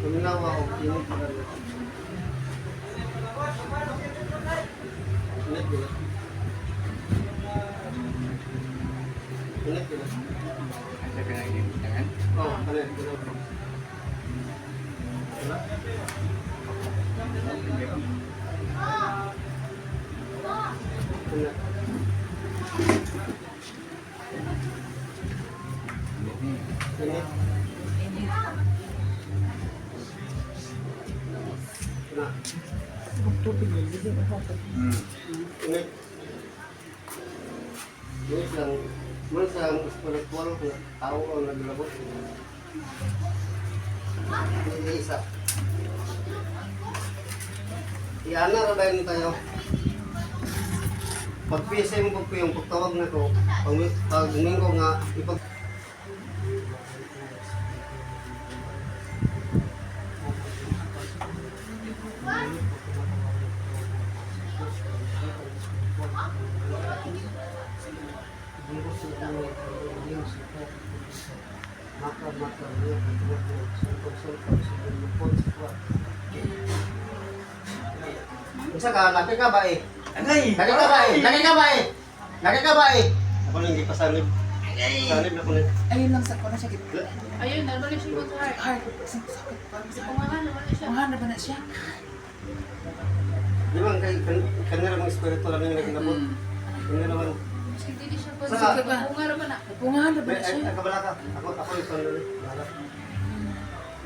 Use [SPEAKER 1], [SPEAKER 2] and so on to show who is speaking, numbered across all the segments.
[SPEAKER 1] Tuminawa ako, init pa rin. Init ko na. Init ko na.
[SPEAKER 2] Ada kena ini, jangan.
[SPEAKER 1] Oo, init ko na. Wala? Init. Init. Na. Init. Init lang. Mula sa spiritual na tao ang naglabot. Hindi isa. Iana rabayin tayo. Pag-PSM ko po yung pagtawag na ko, pag linggo nga, ipag... Isa ka, laki ka ba eh?
[SPEAKER 2] Agay.
[SPEAKER 1] Laki ka ba eh? Laki ka ba eh? Laki ka ba eh? Ako lang hindi pa sanib. Sanib na ko na.
[SPEAKER 3] Ayun lang sa ko na siya.
[SPEAKER 4] Ayun, nabalik siya ko sa heart.
[SPEAKER 3] Sakit.
[SPEAKER 4] Sa pangalan naman na siya.
[SPEAKER 3] Pangalan ba na siya?
[SPEAKER 1] Di ba, kanina mga espiritu lang yung naginabot. Kanina naman.
[SPEAKER 4] Mas hindi siya po.
[SPEAKER 1] Sa-
[SPEAKER 4] Pungar ba na?
[SPEAKER 3] Pangalan ba
[SPEAKER 1] Ay,
[SPEAKER 3] na siya?
[SPEAKER 1] ay, kabala ka. Ako yung pangalan.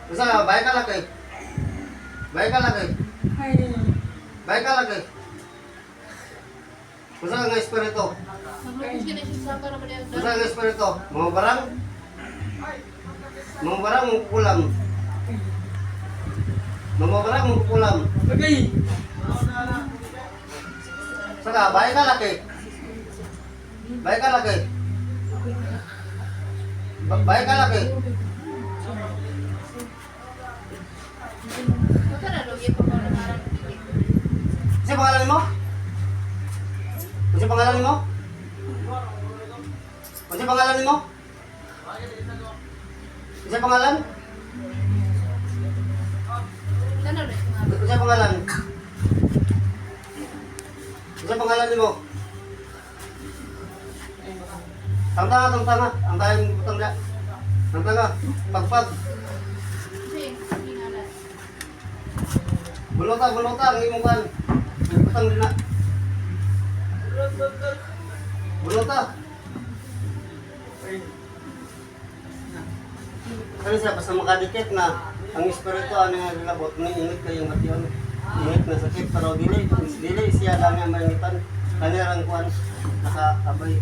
[SPEAKER 1] Basta, bahay ka laki. Bahay ka laki. Bahay ka laki. Basta nga espiritu.
[SPEAKER 4] Maglukos ka na siya sa para ba niya?
[SPEAKER 1] Basta nga espiritu. Mga barang. Mga barang, mga kukulam. Mga barang, mga kukulam.
[SPEAKER 3] Agay.
[SPEAKER 1] Saka, bahay ka laki. Bahay ka laki. Bahay ka laki.
[SPEAKER 4] Baka na lugi pa pa ng araw.
[SPEAKER 1] Kasi pangalan mo? Kasi pangalan mo? Kasi pangalan mo? Kasi pangalan?
[SPEAKER 4] Sana ulit nga.
[SPEAKER 1] Kasi pangalan? Kasi pangalan mo? Tangtanga, tangtanga. Ang tayong butangga. Tangtanga. Pagpag.
[SPEAKER 4] Kasi, hingalan.
[SPEAKER 1] Bulota, bulota. Ang imong kan. Butang din na. Bulota. Ano siya, basta makadikit na ang espiritu ano nga nilabot, ingit kayong matiyon. Ingit na sakit, pero dili siya lang ang mainitan. Kanirang kuhan, nakaabay.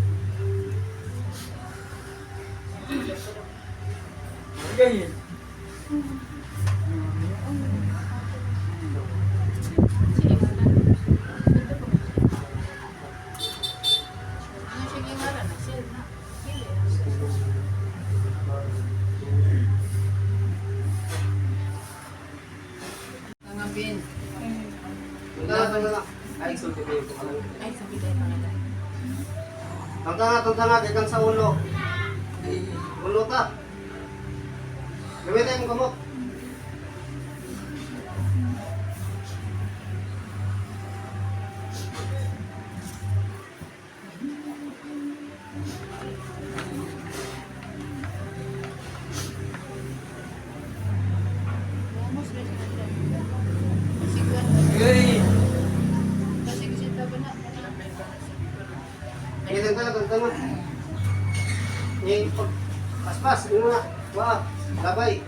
[SPEAKER 3] Agay.
[SPEAKER 4] Sige, hingalan. Ano siya hingalan? Sir na. Hindi. Nangabin.
[SPEAKER 1] Tangtanga, tangtanga. Ay, sulti ko yung pangalan.
[SPEAKER 3] Ay, sabi tayo pangalan.
[SPEAKER 1] Tangtanga, tangtanga, gikan sa ulo. Ulo ka. Gamitin mo kamot.
[SPEAKER 4] Vamos, Sigwan.
[SPEAKER 3] Agay.
[SPEAKER 4] Kasi kasi taba na.
[SPEAKER 1] Gamitin ka, tangtanga. Paspas, yun na. Wah, labay.